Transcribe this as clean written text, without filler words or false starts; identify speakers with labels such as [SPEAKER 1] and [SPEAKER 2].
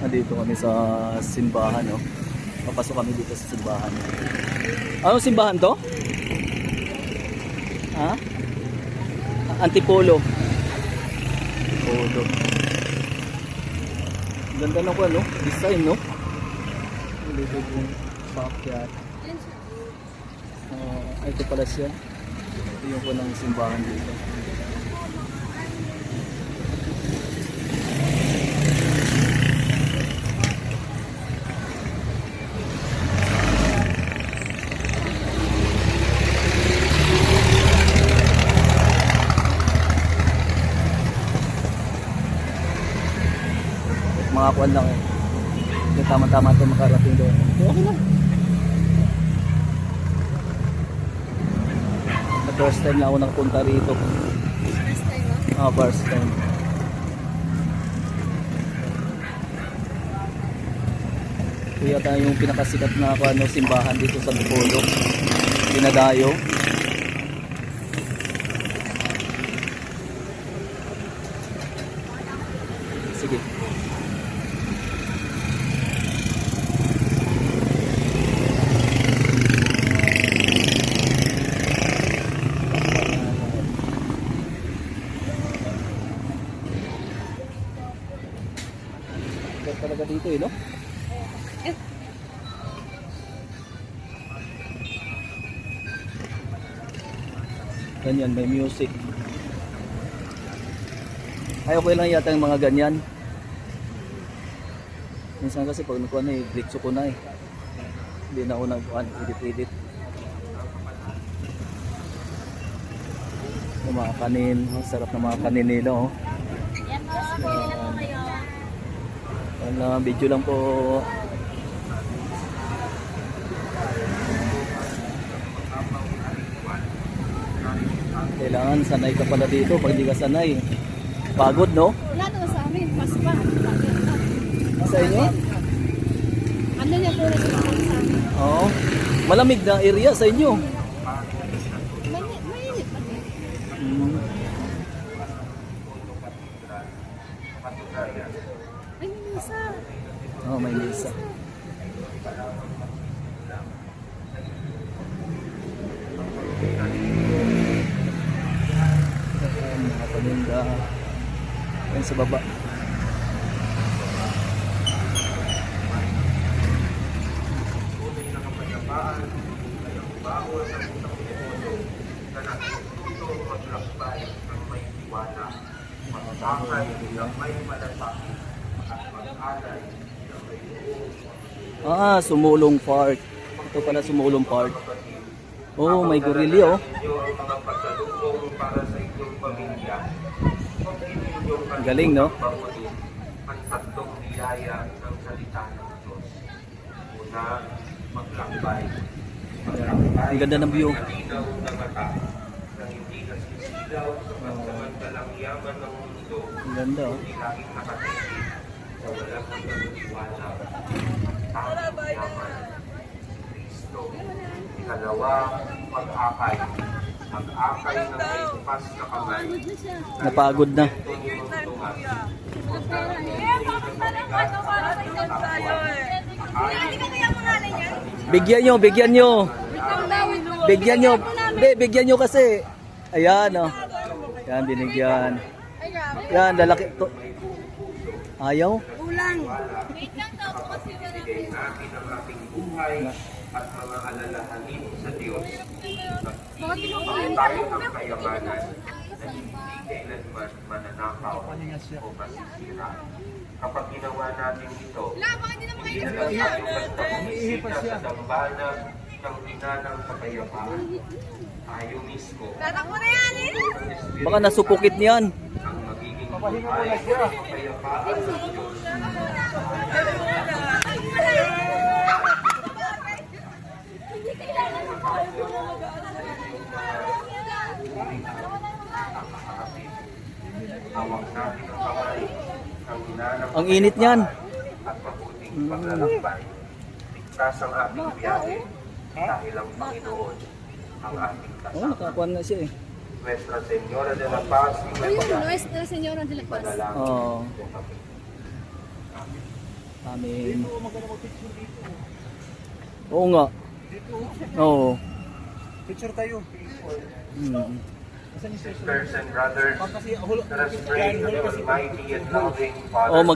[SPEAKER 1] Nandito kami sa simbahan, oh. Papasok kami dito sa simbahan. Anong simbahan to? Ha? Antipolo. Antipolo. Ganda ng ano, design, no? Dito yung backyard. Ito pala siya. Ito yung po ng simbahan dito. Mga kuwan lang eh. Kaya tama-tama ito makarating doon. Okay lang. The first time na ako nakapunta rito.
[SPEAKER 2] First time ba?
[SPEAKER 1] First time. Kaya tayo yung pinakasikat na ano, simbahan dito sa Antipolo. Dinadayo. Sige. Talaga dito eh, no? Ganyan, may music. Ay, okay lang yata yung mga ganyan. Minsan kasi pag nakuha na eh, glitso ko na eh. Hindi na ako nag-edit. Yung mga kanin, ang sarap ng mga kanin nila, oh.
[SPEAKER 2] Yan po, pili na po kayo.
[SPEAKER 1] Wala, video lang po. Kailangan sanay ka pala dito. Pag hindi ka sanay, pagod, no?
[SPEAKER 2] Wala naman sa amin, mas pa.
[SPEAKER 1] Sa inyo?
[SPEAKER 2] Ano niya po na sa amin?
[SPEAKER 1] Oo. Malamig na area sa inyo.
[SPEAKER 2] Mainit pa din. Ay, may misa.
[SPEAKER 1] Oo, may misa. Ayan, mga paninda. Ayan sa baba. Sumulong Park. Ito pala Sumulong Park. Oh, may gorilla, oh. Galing, no?
[SPEAKER 3] Ang tatlong niyaya ng salita ng Diyos. Una, maglakbay.
[SPEAKER 1] Ang ganda ng view.
[SPEAKER 3] Malinaw na mata na hindi nasisilaw sa pansamantalang yaman ng mundo.
[SPEAKER 1] Ang ganda, oh.
[SPEAKER 3] Hindi laging nakatingin sa walang hanggang iwala. Tanging yaman. Kristo. Ikalawa, pag-akay. Mag-akay ng may bukas na kamay.
[SPEAKER 1] Napagod na. Bigyan nyo. Bigyan nyo. Hindi, bigyan nyo kasi. Ayan, oh. Yan, binigyan. Yan, lalaki to. Ayaw?
[SPEAKER 2] Ulang.
[SPEAKER 3] Bigay natin ang ating buhay at mga alalahanin sa Diyos. Ang tayo ng kayamanan na hindi kailanman mananakaw o masisira. Kapag ginawa natin ito, hindi na lang tayo basta bumisita sa dambana ng binanang kapayapaan. Tayo mismo.
[SPEAKER 1] Baka nasupukit niyan.
[SPEAKER 3] Ang magiging buhay at kapayapaan ng Diyos. Hawak natin ang kamay ng binanang
[SPEAKER 1] Ang init niyan.
[SPEAKER 3] at mabuting paglalakbay. Ligtas ang ating biyahe dahil ang Panginoon ang ating
[SPEAKER 1] Oh,
[SPEAKER 3] kasama.
[SPEAKER 1] nakakuha na siya eh.
[SPEAKER 3] Nuestra Señora de la Paz,
[SPEAKER 2] Ayun, Nuestra Señora de la Paz.
[SPEAKER 3] ipanalangin
[SPEAKER 1] Oo.
[SPEAKER 3] mo kami.
[SPEAKER 1] Amin. Oo nga. Oo.
[SPEAKER 4] Picture tayo.
[SPEAKER 3] Sisters and brothers, let us pray to the Almighty and loving
[SPEAKER 1] Oh,
[SPEAKER 3] Father.